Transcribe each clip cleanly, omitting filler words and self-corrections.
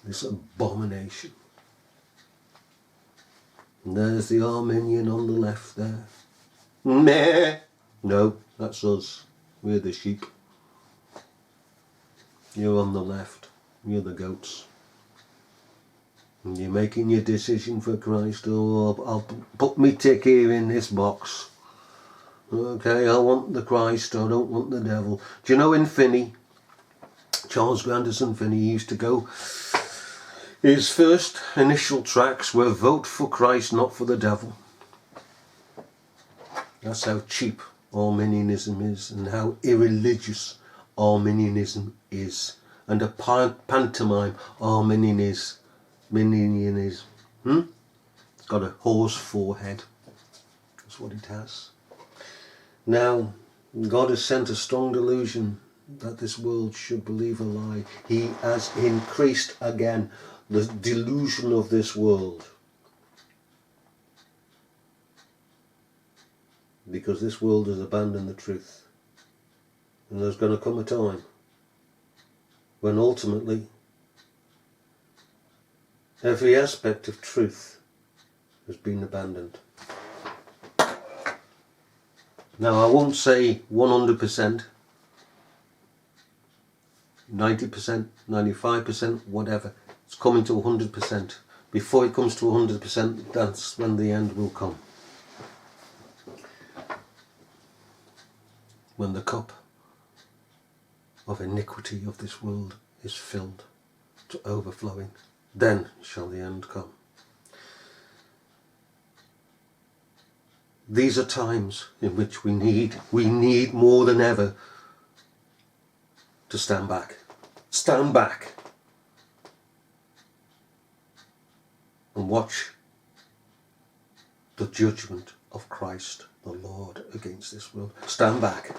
this abomination. And there's the Arminian on the left there. Meh! No, that's us. We're the sheep. You're on the left. You're the goats. And you're making your decision for Christ. Oh, I'll put me tick here in this box. Okay, I want the Christ, I don't want the devil. Do you know in Finney, Charles Grandison Finney used to go, his first initial tracks were vote for Christ, not for the devil. That's how cheap Arminianism is and how irreligious Arminianism is. And a pantomime Arminianism. It's got a horse forehead. That's what it has. Now, God has sent a strong delusion that this world should believe a lie. He has increased again the delusion of this world. Because this world has abandoned the truth. And there's going to come a time when ultimately every aspect of truth has been abandoned. Now I won't say 100%, 90%, 95%, whatever. It's coming to 100%. Before it comes to 100%, that's when the end will come. When the cup of iniquity of this world is filled to overflowing, then shall the end come. These are times in which we need more than ever to stand back. Stand back and watch the judgment of Christ the Lord against this world. Stand back.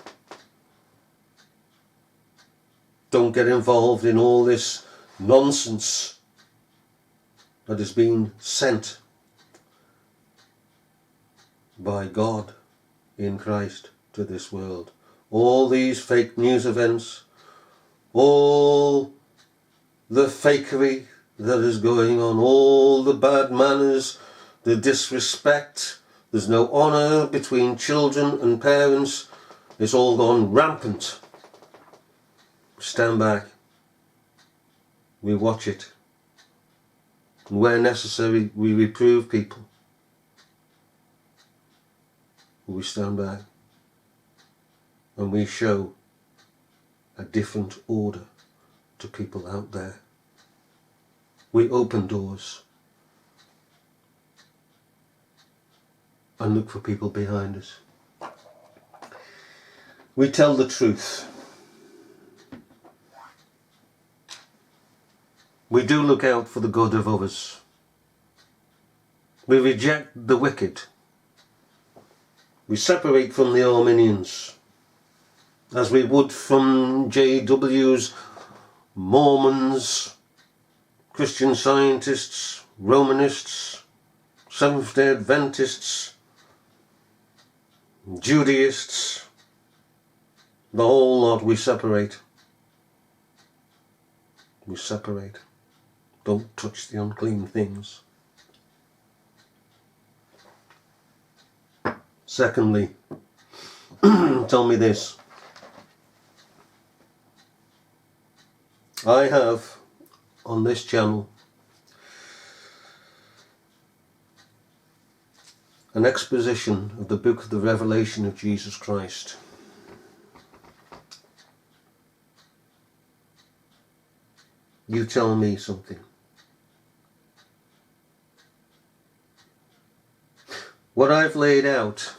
Don't get involved in all this nonsense that is being sent by God in Christ to this world. All these fake news events, all the fakery that is going on, all the bad manners, the disrespect, there's no honour between children and parents, it's all gone rampant. Stand back. We watch it. And where necessary, we reprove people. We stand back and we show a different order to people out there. We open doors and look for people behind us. We tell the truth. We do look out for the good of others. We reject the wicked. We separate from the Arminians, as we would from JWs, Mormons, Christian Scientists, Romanists, Seventh-day Adventists, Judaists, the whole lot. We separate. We separate. Don't touch the unclean things. Secondly, tell me this. I have on this channel an exposition of the book of the Revelation of Jesus Christ. You tell me something. What I've laid out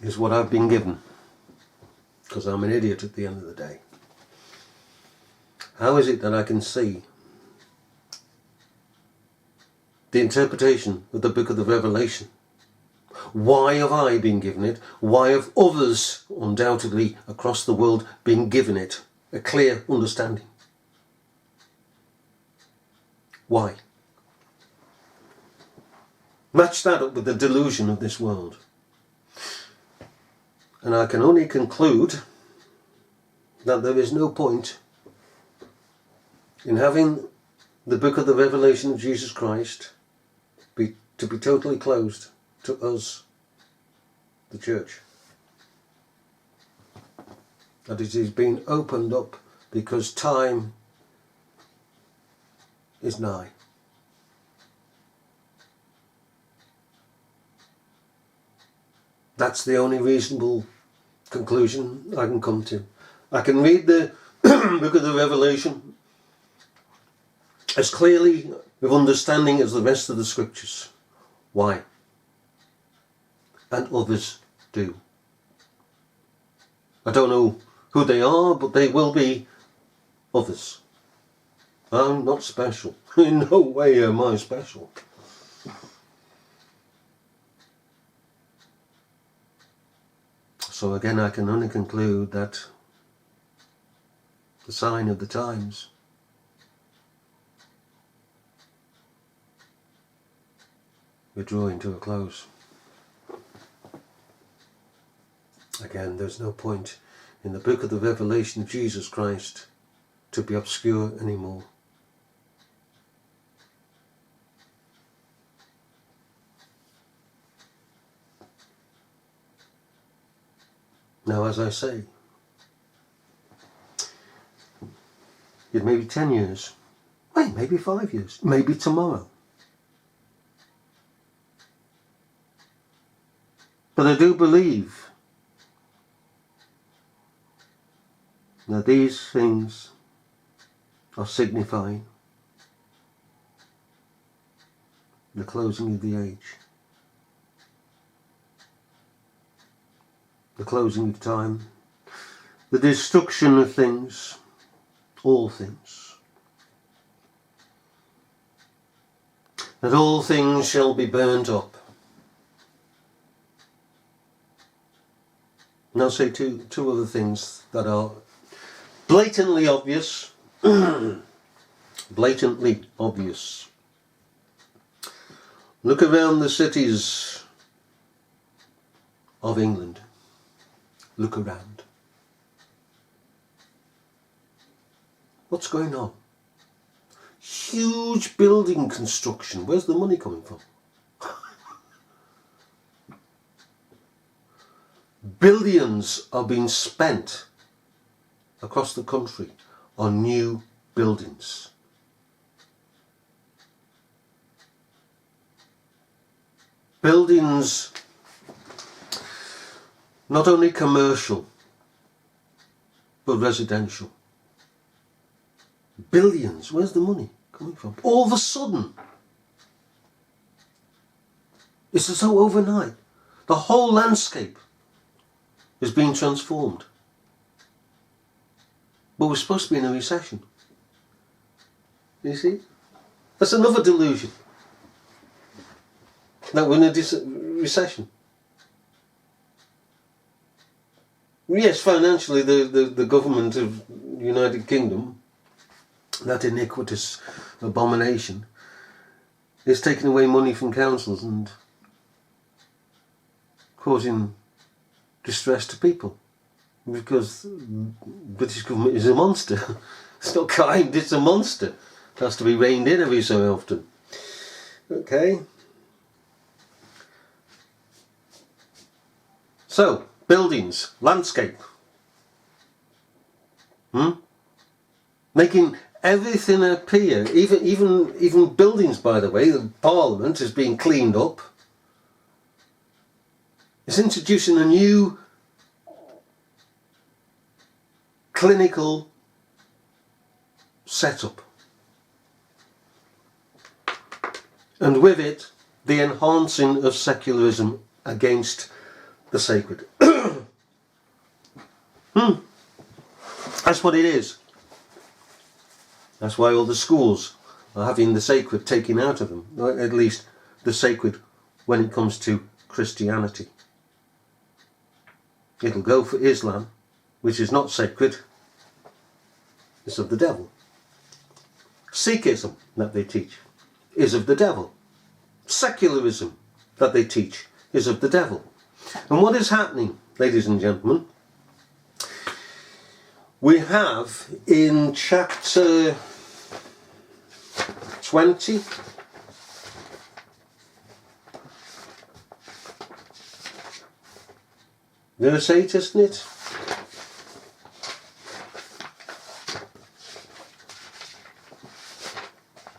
is what I've been given, because I'm an idiot at the end of the day. How is it that I can see the interpretation of the book of the Revelation? Why have I been given it? Why have others, undoubtedly across the world, been given it? A clear understanding. Why? Match that up with the delusion of this world. And I can only conclude that there is no point in having the book of the Revelation of Jesus Christ to be totally closed to us, the church. That it is being opened up because time is nigh. That's the only reasonable conclusion I can come to. I can read the book of the Revelation as clearly with understanding as the rest of the scriptures. Why? And others do. I don't know who they are, but they will be others. I'm not special. In no way am I special. So again, I can only conclude that the sign of the times we're drawing to a close. Again, there's no point in the book of the Revelation of Jesus Christ to be obscure anymore. Now, as I say, it may be 10 years, wait, maybe 5 years, maybe tomorrow. But I do believe that these things are signifying the closing of the age, the closing of time, the destruction of things, all things. That all things shall be burnt up. And I'll say two other things that are blatantly obvious. Blatantly obvious. Look around the cities of England. Look around. What's going on? Huge building construction. Where's the money coming from? Billions are being spent across the country on new buildings. Buildings not only commercial but residential. Billions. Where's the money coming from? All of a sudden, it's as though overnight the whole landscape is being transformed. But we're supposed to be in a recession. You see? That's another delusion. That we're in a recession. Yes, financially the government of the United Kingdom, that iniquitous abomination, is taking away money from councils and causing distress to people, because the British government is a monster. It's not kind, it's a monster. It has to be reined in every so often. Okay. So, buildings, landscape. Making everything appear, even buildings, by the way, the Parliament is being cleaned up. It's introducing a new clinical setup. And with it, the enhancing of secularism against the sacred. That's what it is. That's why all the schools are having the sacred taken out of them. At least the sacred when it comes to Christianity. It'll go for Islam, which is not sacred. It's of the devil. Sikhism that they teach is of the devil. Secularism that they teach is of the devil. And what is happening, ladies and gentlemen? We have in chapter 20. Verse 8, isn't it?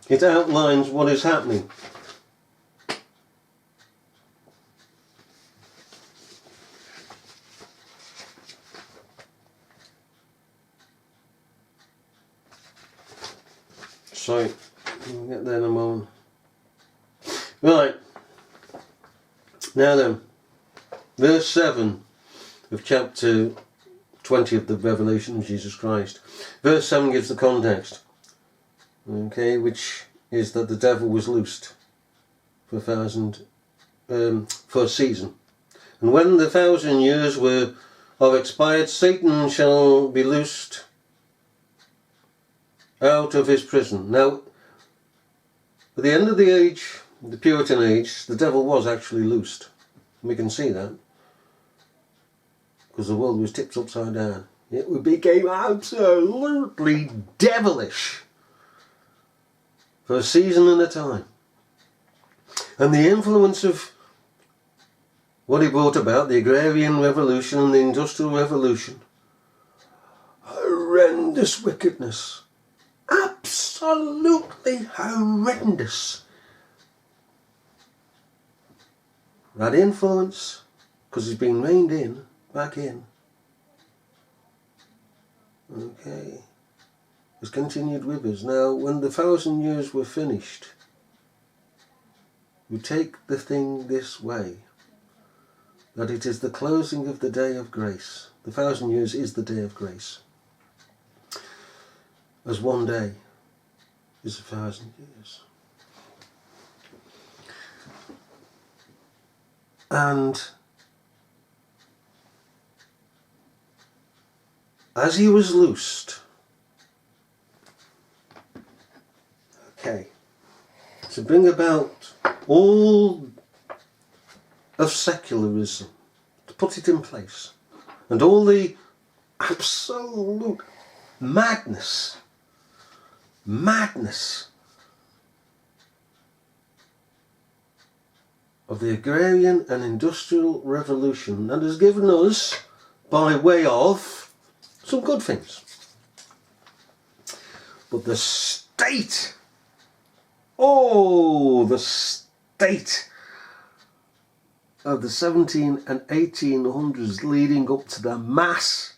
It outlines what is happening. Sorry, we'll get there in a moment. Right, now then, verse 7 of chapter 20 of the Revelation of Jesus Christ. Verse 7 gives the context, okay, which is that the devil was loosed for a season. And when the 1,000 years are expired, Satan shall be loosed out of his prison. Now, at the end of the age, the Puritan age, the devil was actually loosed. We can see that, because the world was tipped upside down. It became absolutely devilish for a season and a time. And the influence of what he brought about, the agrarian revolution and the industrial revolution, horrendous wickedness, absolutely horrendous. That influence, because he's been reined back in, okay, has continued with us. Now, when the 1,000 years were finished, we take the thing this way, that it is the closing of the day of grace. The 1,000 years is the day of grace. As one day is 1,000 years. And as he was loosed, okay, to bring about all of secularism, to put it in place, and all the absolute madness of the agrarian and industrial revolution, that has given us, by way of, some good things. But the state, the state of the 17 and 1800s leading up to the mass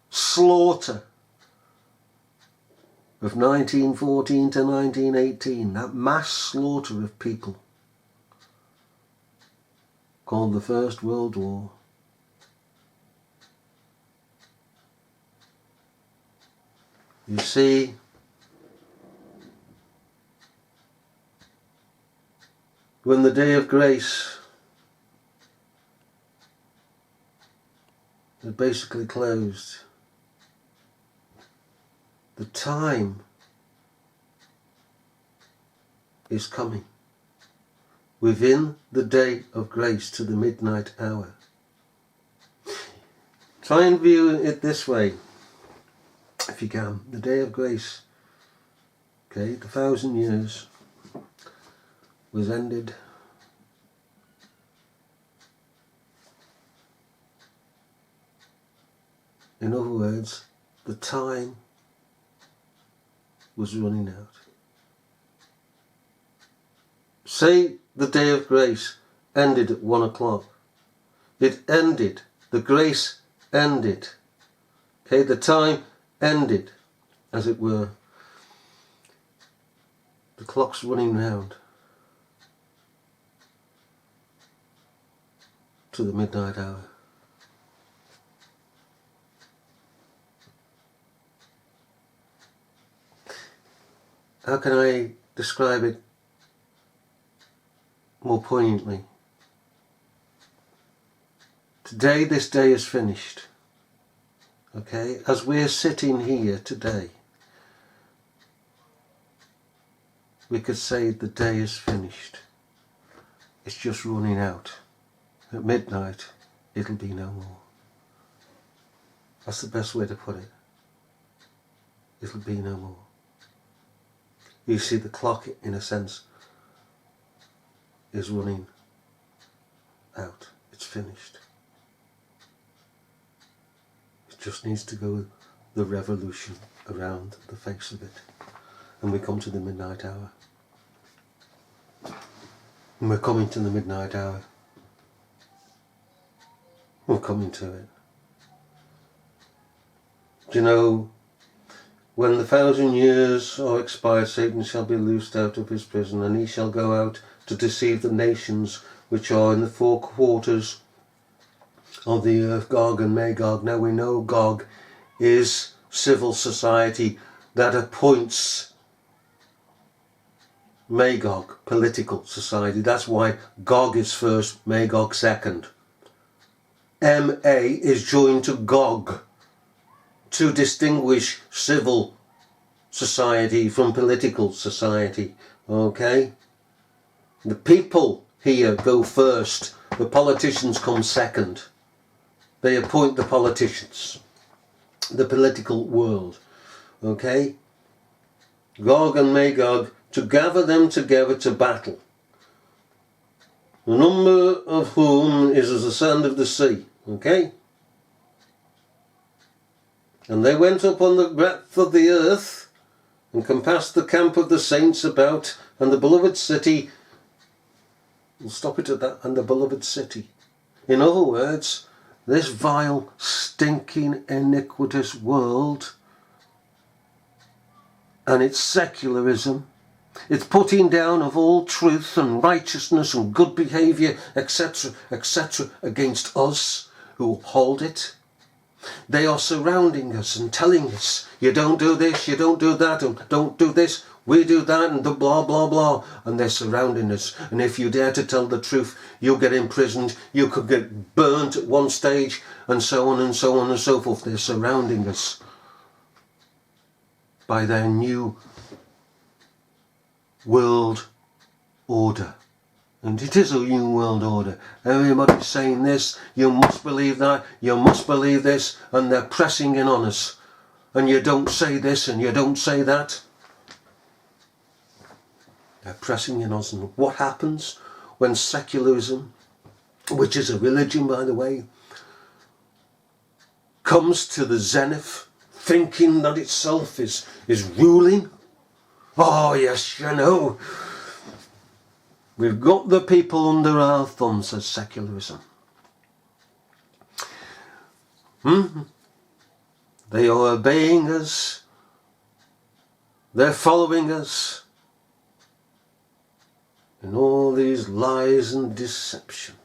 slaughter of 1914 to 1918, that mass slaughter of people called the First World War. You see, when the day of grace had basically closed, the time is coming. Within the day of grace to the midnight hour. Try and view it this way, if you can. The day of grace, okay, the 1,000 years was ended. In other words, the time was running out. Say the day of grace ended at 1 o'clock. It ended. The grace ended. Okay, the time ended, as it were. The clock's running round to the midnight hour. How can I describe it more poignantly? Today, this day is finished. Okay, as we're sitting here today, we could say the day is finished. It's just running out. At midnight, it'll be no more. That's the best way to put it. It'll be no more. You see, the clock, in a sense, is running out. It's finished. It just needs to go the revolution around the face of it. And we come to the midnight hour. And we're coming to the midnight hour. We're coming to it. Do you know, when the 1,000 years are expired, Satan shall be loosed out of his prison, and he shall go out to deceive the nations which are in the four quarters of the earth, Gog and Magog. Now we know Gog is civil society that appoints Magog, political society. That's why Gog is first, Magog second. M.A. is joined to Gog to distinguish civil society from political society. Okay? The people here go first. The politicians come second. They appoint the politicians. The political world. Okay? Gog and Magog, to gather them together to battle, the number of whom is as the sand of the sea. Okay? And they went up on the breadth of the earth, and compassed the camp of the saints about, and the beloved city. We'll stop it at that, and the beloved city. In other words, this vile, stinking, iniquitous world, and its secularism, its putting down of all truth and righteousness and good behaviour, etc., etc., against us who uphold it. They are surrounding us and telling us, you don't do this, you don't do that, and don't do this, we do that, and the blah, blah, blah. And they're surrounding us. And if you dare to tell the truth, you'll get imprisoned, you could get burnt at one stage, and so on and so on and so forth. They're surrounding us by their new world order. And it is a new world order. Everybody's saying this, you must believe that, you must believe this, and they're pressing in on us. And you don't say this and you don't say that. They're pressing in on us. And what happens when secularism, which is a religion by the way, comes to the zenith, thinking that itself is ruling? Oh yes, you know. We've got the people under our thumbs, says secularism. They are obeying us. They're following us. In all these lies and deception.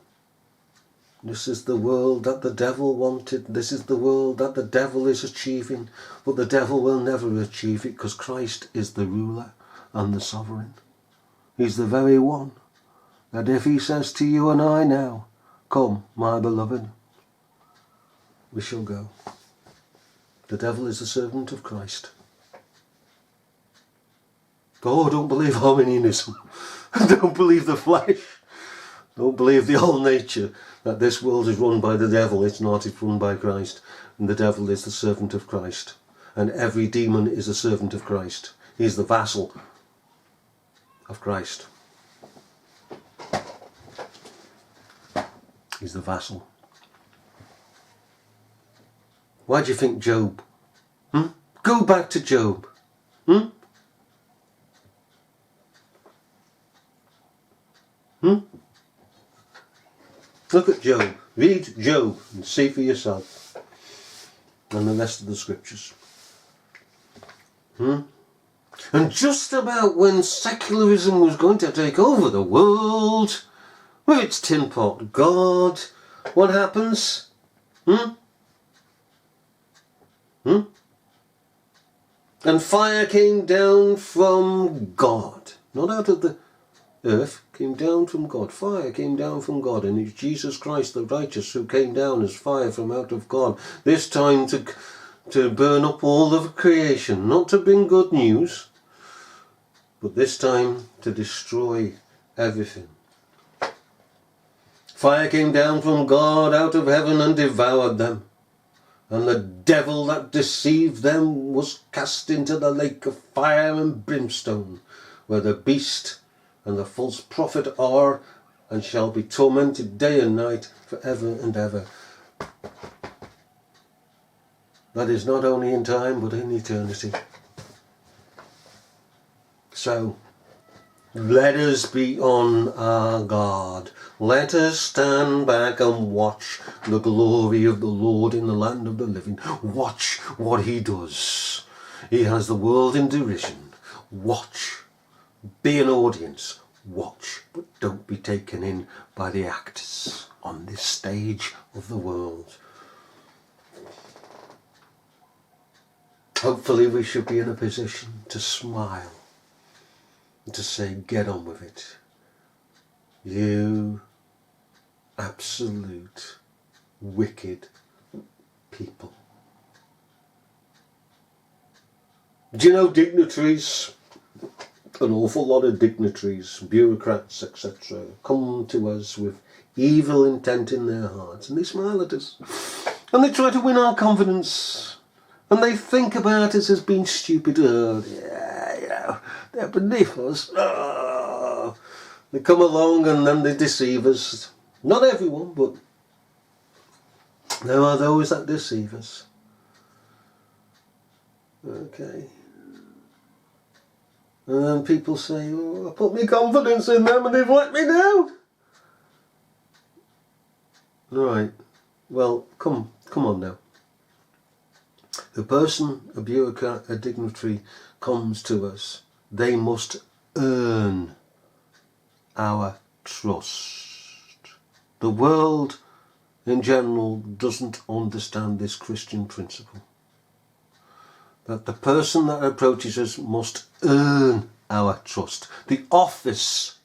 This is the world that the devil wanted. This is the world that the devil is achieving. But the devil will never achieve it because Christ is the ruler and the sovereign. He's the very one that if he says to you and I now, come, my beloved, we shall go. The devil is the servant of Christ. Oh, don't believe Arminianism. Don't believe the flesh. Don't believe the old nature that this world is run by the devil. It's not, it's run by Christ. And the devil is the servant of Christ. And every demon is a servant of Christ. He's the vassal of Christ. He's the vassal. Why do you think Job? Go back to Job. Look at Job. Read Job and see for yourself. And the rest of the scriptures. And just about when secularism was going to take over the world, with its tin pot God, what happens? And fire came down from God. Not out of the earth, came down from God. Fire came down from God. And it's Jesus Christ the righteous who came down as fire from out of God. This time to burn up all of creation. Not to bring good news, but this time to destroy everything. Fire came down from God out of heaven and devoured them. and the devil that deceived them was cast into the lake of fire and brimstone, where the beast and the false prophet are, and shall be tormented day and night for ever and ever. That is not only in time, but in eternity. So, let us be on our guard. Let us stand back and watch the glory of the Lord in the land of the living. Watch what he does. He has the world in derision. Watch. Be an audience. Watch. But don't be taken in by the actors on this stage of the world. Hopefully we should be in a position to smile and to say, get on with it. You absolute wicked people. Do you know dignitaries? An awful lot of dignitaries, bureaucrats, etc. come to us with evil intent in their hearts, and they smile at us. And they try to win our confidence. And they think about us as being stupid. Oh, yeah, you know, they're beneath us. Oh. They come along and then they deceive us. Not everyone, but there are those that deceive us. Okay. And then people say, oh, I put my confidence in them and they've let me down. Right. Well, come on now. The person, a bureaucrat, a dignitary comes to us, they must earn our trust. The world in general doesn't understand this Christian principle. That the person that approaches us must earn our trust. The office